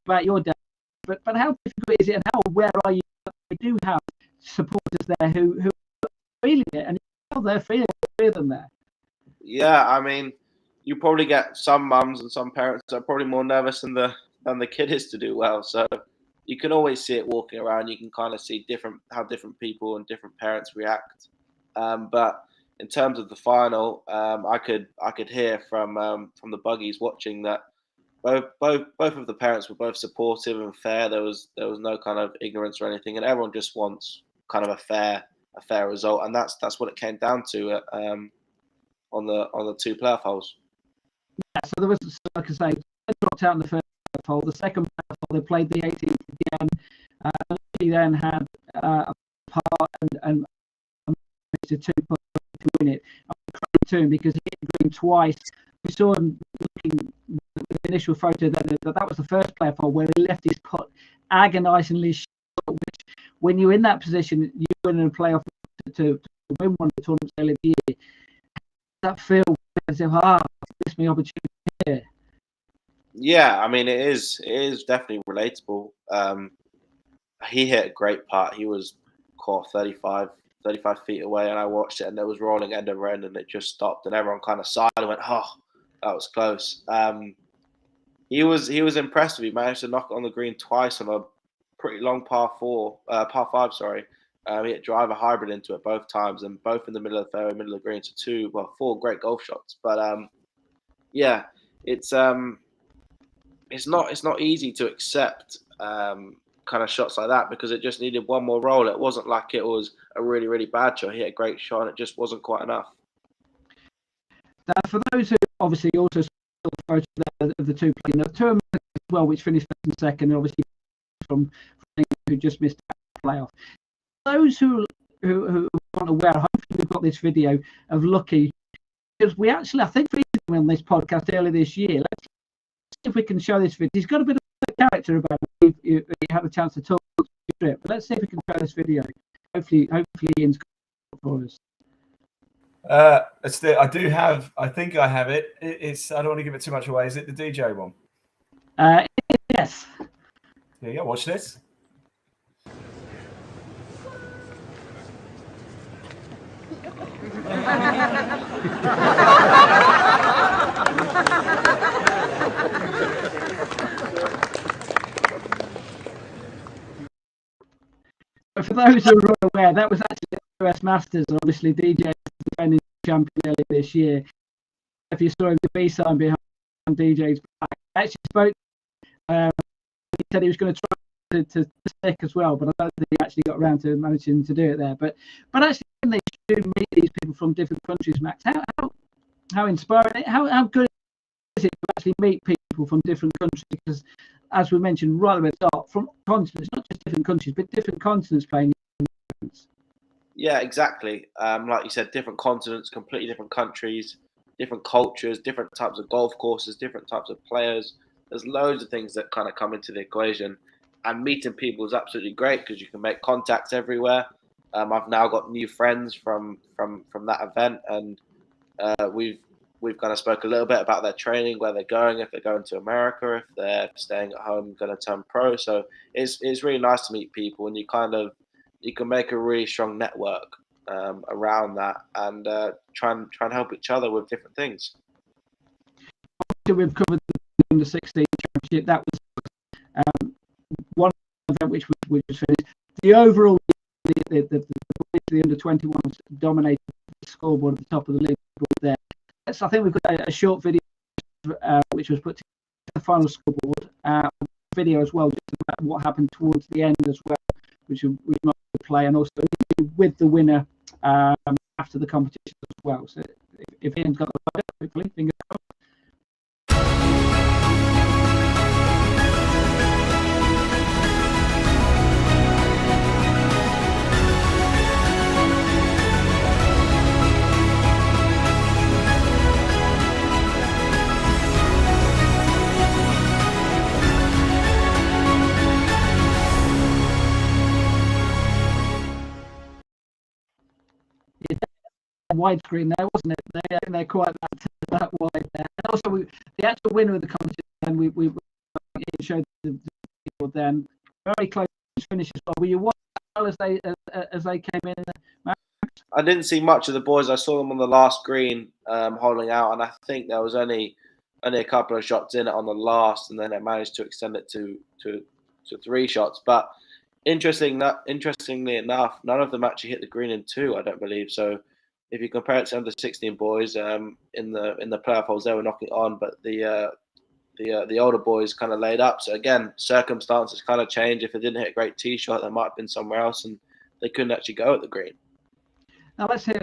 About your dad, but how difficult is it, and how aware are you that we do have supporters there who are feeling it, and how they're feeling them there? Yeah, I mean, you probably get some mums and some parents that are probably more nervous than the kid is to do well. So you can always see it walking around. You can kind of see how different people and different parents react. But in terms of the final, I could hear from the buggies watching that both of the parents were both supportive and fair. There was no kind of ignorance or anything, and everyone just wants kind of a fair result, and that's what it came down to on the 2 playoff holes. Yeah, so there was, like I say, they dropped out in the first playoff hole. The second playoff hole, they played the 18th again. He then had a par and to 2 putts to win it. I'm credit to him because he hit green twice. We saw him looking at the initial photo that was the first playoff hole where he left his putt agonisingly short, which when you're in that position, you win in a playoff to win one of the tournaments early of the year. That feel as if missed my opportunity here. Yeah, I mean it is definitely relatable. He hit a great putt. He was caught 35 feet away, and I watched it, and it was rolling end over end, and it just stopped, and everyone kind of sighed and went, "Oh, that was close." He was impressive. He managed to knock it on the green twice on a pretty long par 5. Sorry, he hit driver hybrid into it both times, and both in the middle of the fairway, middle of the green. So 4 great golf shots. But yeah, it's not easy to accept kind of shots like that because it just needed one more roll. It wasn't like it was a really, really bad shot. He hit a great shot, and it just wasn't quite enough. Now, for those who obviously also saw the photos of the 2 playing, the 2 Americans as well, which finished second, and obviously from who just missed that playoff. Those who aren't aware, hopefully we've got this video of Lucky, because we actually, I think, we did him on this podcast earlier this year. Let's see if we can show this video. He's got a bit of a character about it. You had a chance to talk to it, but let's see if we can show this video. Hopefully Ian's got it for us. I do have. I think I have it. It's. I don't want to give it too much away. Is it the DJ one? Yes. Here you go. Watch this. For those who are aware, that was actually the US Masters, and obviously DJ is the defending champion earlier this year. If you saw him, the B sign behind DJ's back, I actually spoke. He said he was going to try to stick as well, but I don't think he actually got around to managing to do it there. But actually, when they do meet these people from different countries, Max, how inspiring, how good is it to actually meet people from different countries? Because as we mentioned right at the start, from continents, not just different countries, but different continents playing. Yeah, exactly. Like you said, different continents, completely different countries, different cultures, different types of golf courses, different types of players. There's loads of things that kind of come into the equation. And meeting people is absolutely great because you can make contacts everywhere. I've now got new friends from that event, and we've kind of spoke a little bit about their training, where they're going, if they're going to America, if they're staying at home, going to turn pro. So it's really nice to meet people, and you can make a really strong network around that, and try and help each other with different things. We've covered the under 16 championship. That was one event which we just finished. The overall, the under 21s dominated the scoreboard at the top of the leaderboard there. So I think we've got a short video which was put to the final scoreboard, video as well, just about what happened towards the end as well, which we might play, and also with the winner after the competition as well. So if Ian's got the video, hopefully, fingers crossed. Widescreen there, wasn't it? They're quite that wide there. And also, the actual winner of the competition, we showed the people then very close finish as well. Were you watching as they came in? I didn't see much of the boys. I saw them on the last green, holding out, and I think there was only a couple of shots in it on the last, and then they managed to extend it to 3 shots. But interestingly enough, none of them actually hit the green in 2. I don't believe so. If you compare it to under 16 boys, in the playoff holes, they were knocking on, but the older boys kind of laid up. So again, circumstances kind of change. If they didn't hit a great tee shot, they might have been somewhere else, and they couldn't actually go at the green. Now let's hear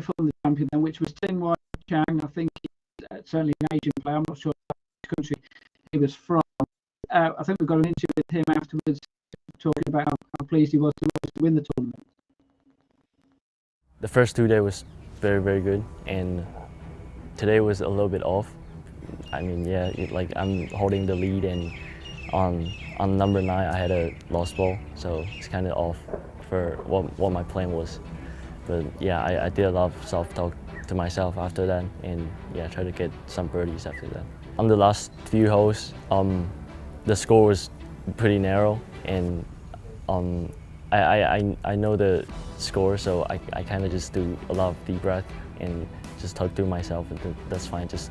from the champion then, which was Tin Wai Chang. I think he's certainly an Asian player. I'm not sure which country he was from. I think we've got an interview with him afterwards, talking about how pleased he was to win the tournament. The first 2 days was very, very good, and today was a little bit off. I mean, yeah, like I'm holding the lead, and on number 9 I had a lost ball, so it's kind of off for what my plan was. But yeah, I did a lot of self-talk to myself after that, and yeah, try to get some birdies after that. On the last few holes, the score was pretty narrow, and I know the score, so I kind of just do a lot of deep breath and just talk to myself, and that's fine. Just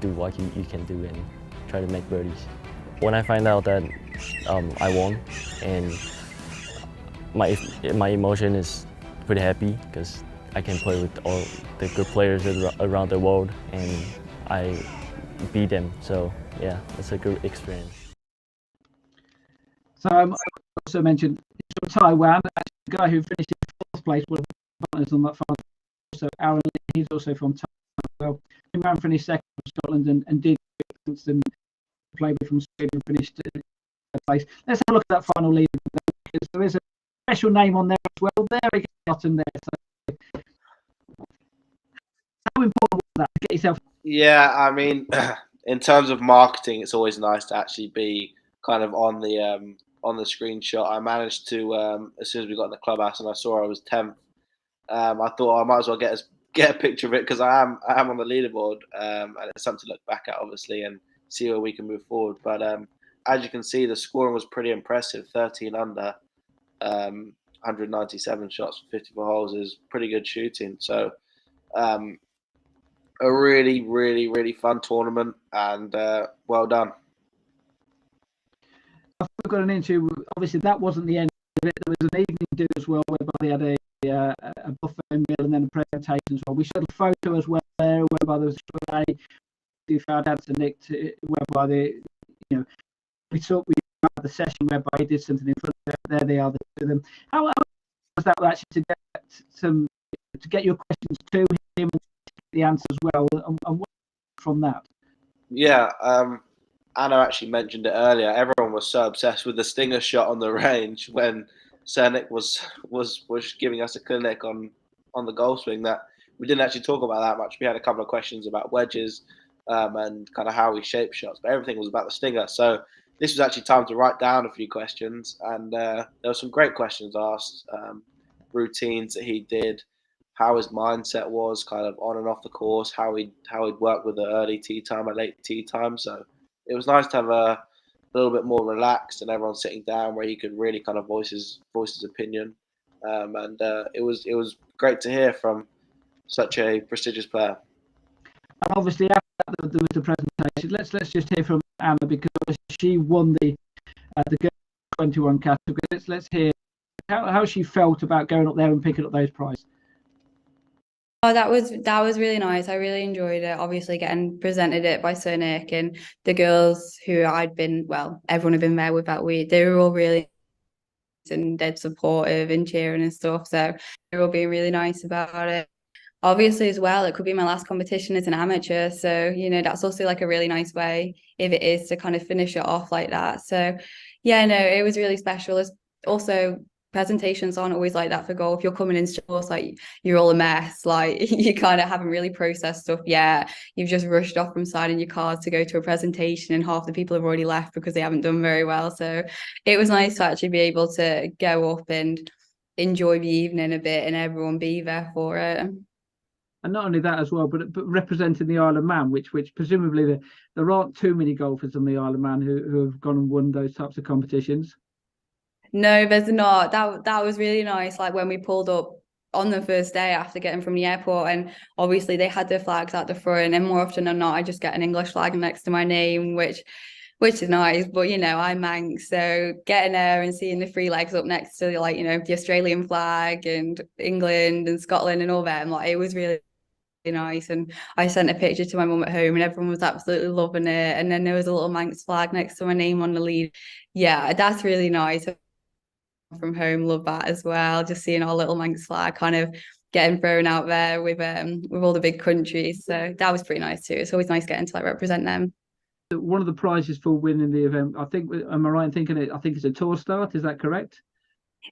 do what you can do and try to make birdies. When I find out that I won, and my emotion is pretty happy because I can play with all the good players around the world, and I beat them. So yeah, it's a good experience. So I also mentioned Taiwan, the guy who finished in 4th place, one of the partners on that final. So Aaron, he's also from Taiwan as well. He ran finished 2nd from Scotland, and did and played from Sweden, finished in 3rd place. Let's have a look at that final lead, because there is a special name on there as well. There we go, bottom there. So how important was that to get yourself? Yeah, I mean, in terms of marketing, it's always nice to actually be kind of on the screenshot. I managed to, as soon as we got in the clubhouse and I saw I was 10th, I thought I might as well get a picture of it, because I am on the leaderboard, and it's something to look back at, obviously, and see where we can move forward. But as you can see, the scoring was pretty impressive. 13 under, 197 shots for 54 holes is pretty good shooting. So a really, really, really fun tournament, and well done. I've got an into. Obviously, that wasn't the end of it. There was an evening do as well, whereby they had a buffet meal and then a presentation as well. We showed a photo as well there, whereby there was a found out to Nick, whereby we had the session whereby he did something in front of them. There they are, the them. How was that actually to get your questions to him and the answer as well, and what from that? Yeah, Anna actually mentioned it earlier. Everyone was so obsessed with the stinger shot on the range when Sir Nick was giving us a clinic on the golf swing that we didn't actually talk about that much. We had a couple of questions about wedges and kind of how we shape shots, but everything was about the stinger. So this was actually time to write down a few questions, and there were some great questions asked, routines that he did, how his mindset was kind of on and off the course, how he'd work with the early tee time and late tee time. So it was nice to have a little bit more relaxed and everyone sitting down where he could really kind of voice his opinion. And it was great to hear from such a prestigious player. And obviously after that there was the presentation. Let's just hear from Anna, because she won the girls 21 category. Let's hear how she felt about going up there and picking up those prizes. Oh, that was really nice. I really enjoyed it. Obviously, getting presented it by Sir Nick, and the girls who everyone had been there with that week. They were all really and dead supportive and cheering and stuff. So they were all being really nice about it. Obviously, as well, it could be my last competition as an amateur. So, that's also like a really nice way, if it is, to kind of finish it off like that. So, yeah, no, it was really special. It's also, presentations aren't always like that for golf. You're coming in course like you're all a mess. Like you kind of haven't really processed stuff yet. You've just rushed off from signing your cards to go to a presentation, and half the people have already left because they haven't done very well. So it was nice to actually be able to go up and enjoy the evening a bit and everyone be there for it. And not only that as well, but representing the Isle of Man, which presumably there aren't too many golfers on the Isle of Man who have gone and won those types of competitions. No, there's not. That was really nice. Like when we pulled up on the first day after getting from the airport, and obviously they had their flags at the front, and more often than not, I just get an English flag next to my name, which is nice. But I'm Manx, so getting there and seeing the three legs up next to the Australian flag and England and Scotland and all that, it was really nice. And I sent a picture to my mum at home, and everyone was absolutely loving it. And then there was a little Manx flag next to my name on the lead. Yeah, that's really nice. From home, love that as well. Just seeing our little Manx flag kind of getting thrown out there with all the big countries. So that was pretty nice too. It's always nice getting to represent them. One of the prizes for winning the event, I think, am I right in thinking it? I think it's a tour start. Is that correct?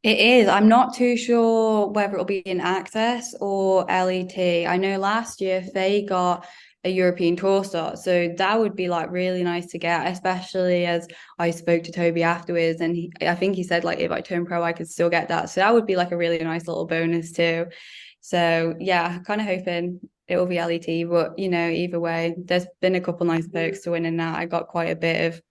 It is. I'm not too sure whether it'll be in Access or LET. I know last year they got a European tour start, so that would be really nice to get, especially as I spoke to Toby afterwards, and I think he said if I turn pro I could still get that, so that would be a really nice little bonus too. So yeah, kind of hoping it will be LET, but either way, there's been a couple nice perks to winning that. I got quite a bit of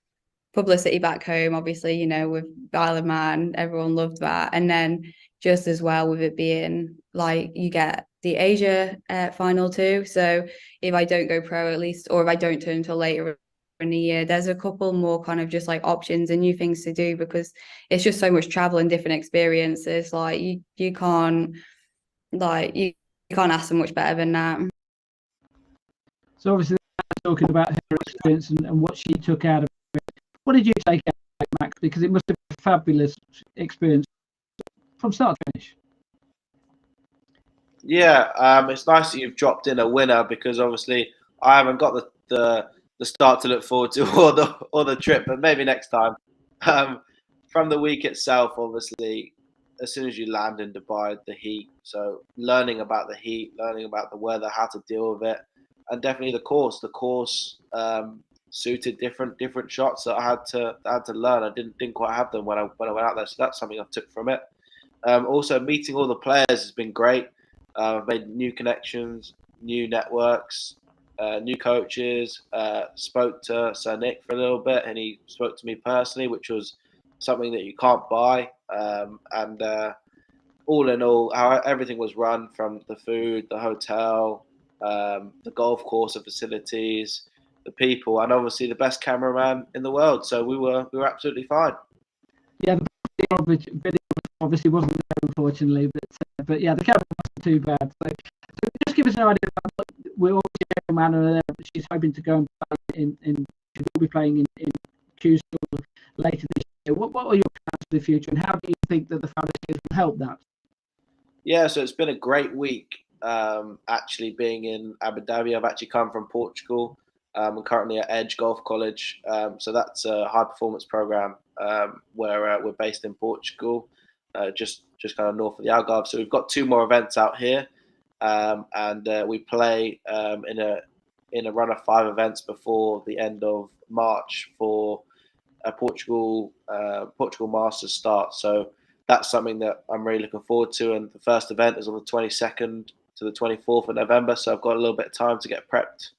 publicity back home, obviously, with Isle of Man, everyone loved that. And then just as well with it being you get the Asia final too. So if I don't go pro at least, or if I don't turn until later in the year, there's a couple more kind of just options and new things to do, because it's just so much travel and different experiences. You can't you can't ask for much better than that. So obviously talking about her experience and what she took out of it. What did you take out of it, Max? Because it must have been a fabulous experience from start to finish. Yeah, it's nice that you've dropped in a winner, because obviously I haven't got the start to look forward to or the trip, but maybe next time. From the week itself, obviously, as soon as you land in Dubai, the heat. So learning about the heat, learning about the weather, how to deal with it, and definitely the course. The course suited different shots that I had to learn. I didn't quite have them when I went out there, so that's something I took from it. Also, meeting all the players has been great. I've made new connections, new networks, new coaches, spoke to Sir Nick for a little bit, and he spoke to me personally, which was something that you can't buy. And all in all, how everything was run, from the food, the hotel, the golf course, the facilities, the people, and obviously the best cameraman in the world. So we were absolutely fine. Yeah, the video obviously wasn't there, unfortunately, but yeah, the camera wasn't too bad. So just give us an idea about we're obviously a manner there. She's hoping to go and play she will be playing in Q School later this year. What are your plans for the future, and how do you think that the Faldo Series will help that? Yeah, so it's been a great week. Actually being in Abu Dhabi, I've actually come from Portugal. I'm currently at Edge Golf College, so that's a high performance program where we're based in Portugal, just kind of north of the Algarve. So we've got 2 more events out here, and we play in a run of 5 events before the end of March for a Portugal Masters start. So that's something that I'm really looking forward to. And the first event is on the 22nd to the 24th of November. So I've got a little bit of time to get prepped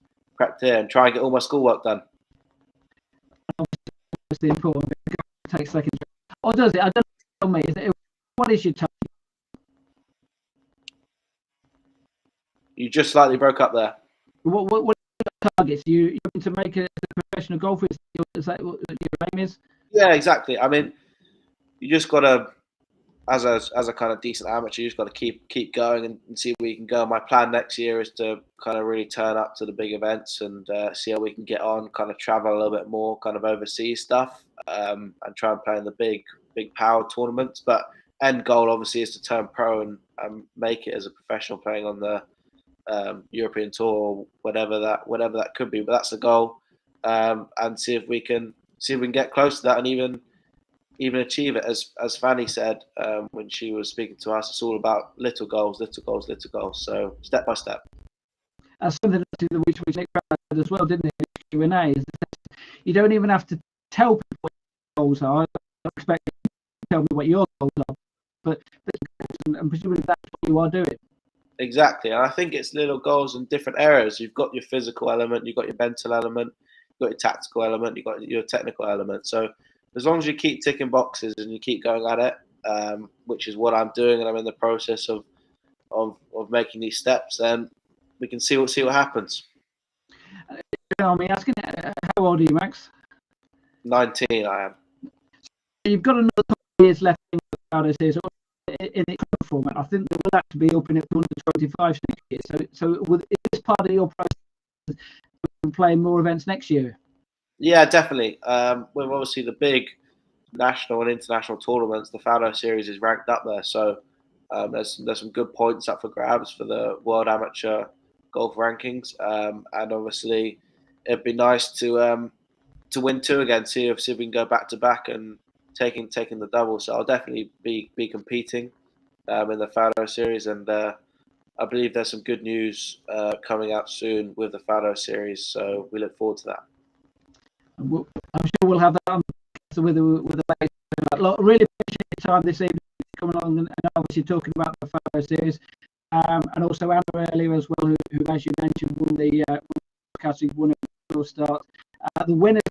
here and try and get all my schoolwork done. That's the important bit. It takes seconds. Or does it? I don't know. Tell me, what is your target? You just slightly broke up there. What are your targets? You looking to make it as a professional golfer? Is that what your aim is? Yeah, exactly. I mean, you just got to, as a kind of decent amateur, you just got to keep going and see where you can go. My plan next year is to kind of really turn up to the big events and see how we can get on, kind of travel a little bit more, kind of overseas stuff, and try and play in the big power tournaments. But end goal obviously is to turn pro and make it as a professional, playing on the European tour or whatever that could be. But that's the goal, and see if we can get close to that and even achieve it. As Fanny said when she was speaking to us, it's all about little goals. So step by step. That's something which Nick said as well, didn't it? Q&A is that you don't even have to tell people what your goals are. I don't expect you to tell me what your goals are, but and presumably that's what you are doing. Exactly, and I think it's little goals in different areas. You've got your physical element, you've got your mental element, you've got your tactical element, you've got your technical element. So as long as you keep ticking boxes and you keep going at it, which is what I'm doing, and I'm in the process of making these steps, then we can see what happens. I'm asking, how old are you, Max? 19, I am. You've got another couple of years left in the Faldo Series in its current format. I think that will have to be open at under 25 next year. So is this part of your process of playing more events next year? Yeah, definitely. With obviously the big national and international tournaments, the Faldo Series is ranked up there. So there's some good points up for grabs for the World Amateur Golf rankings, and obviously it'd be nice to win 2 again, see if we can go back to back and taking the double. So I'll definitely be competing in the Faldo Series, and I believe there's some good news coming out soon with the Faldo Series. So we look forward to that. I'm sure we'll have that on with the really appreciate your time this evening coming along and obviously talking about the Faldo Series, and also Anna earlier as well, who as you mentioned won the broadcasting won a start. The winners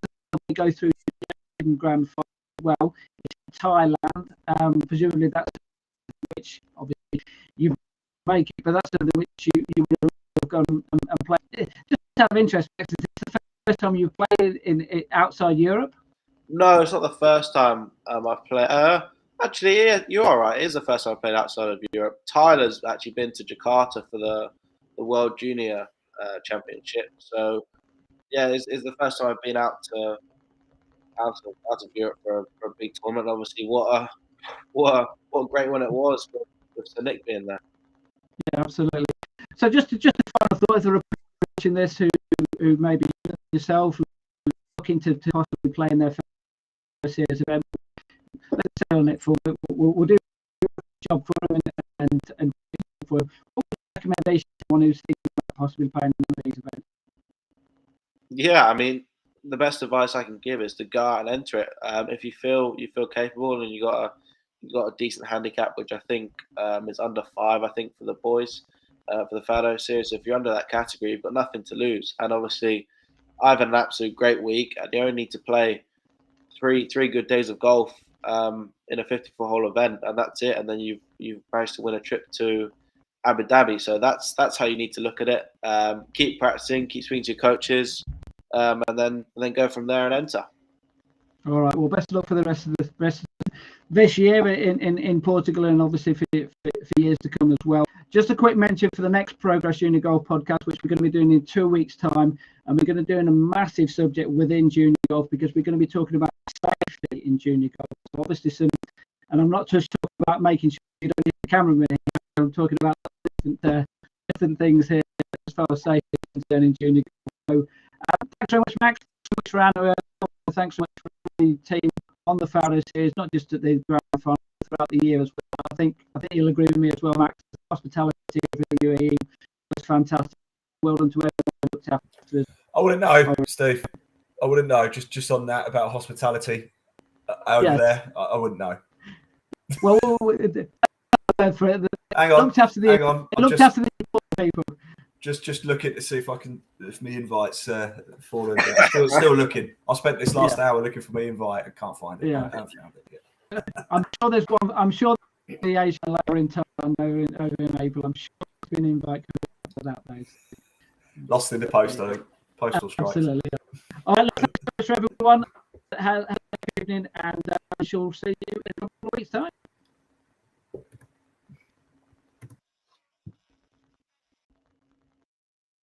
go through the Grand Final as well. It's Thailand. Presumably that's which obviously you make it, but that's something which you will have gone and play. Just out of interest, is this the first time you've played in outside Europe? No, it's not the first time I've played. Actually, yeah, you're all right. It is the first time I played outside of Europe. Tyler's actually been to Jakarta for the World Junior Championship. So, yeah, it's the first time I've been out of Europe for a big tournament. Obviously, what a great one it was with Sir Nick being there. Yeah, absolutely. So just a final thought, if there are people watching this who maybe yourself looking to possibly play in their first series event, let's say on it for we'll do a job for them and for what recommendation to one who's thinking about possibly playing in one of these events? Yeah, I mean, the best advice I can give is to go out and enter it. If you feel capable and you got a decent handicap, which I think is under 5, I think, for the boys. for the Faldo Series. If you're under that category, you've got nothing to lose. And obviously, I've had an absolute great week, and you only need to play three good days of golf in a 54-hole event, and that's it. And then you've managed to win a trip to Abu Dhabi. So that's how you need to look at it. Keep practicing, keep speaking to your coaches, and then go from there and enter. All right. Well, best of luck for the rest of this year in Portugal, and obviously for years to come as well. Just a quick mention for the next Progress Junior Golf podcast, which we're going to be doing in 2 weeks' time, and we're going to do a massive subject within junior golf, because we're going to be talking about safety in junior golf. So obviously and I'm not just talking about making sure you don't need a cameraman here. I'm talking about different things here as far as safety is concerned in junior golf. So thanks very much, Max. Thanks for Anna. Thanks so much for the team on the Faldo Series, not just at the Grand Final, throughout the year as well. I think you'll agree with me as well, Max. The hospitality of the UAE was fantastic. Well done to everyone who looked after us. I wouldn't know, Steve. I wouldn't know. Just on that about hospitality over there, I wouldn't know. Well, hang on. Looked after the people. Just looking to see if me invites fallen. Still looking. I spent this last hour looking for me invite. I can't find it. Yeah. I haven't found it yet. I'm sure there's one. I'm sure the Asian layer in Thailand over in April. I'm sure there's been an invite for that place. Lost in the post, I think. Postal strikes. Absolutely. All right, thanks for everyone. Have a good evening, and I shall see you in a couple of weeks' time.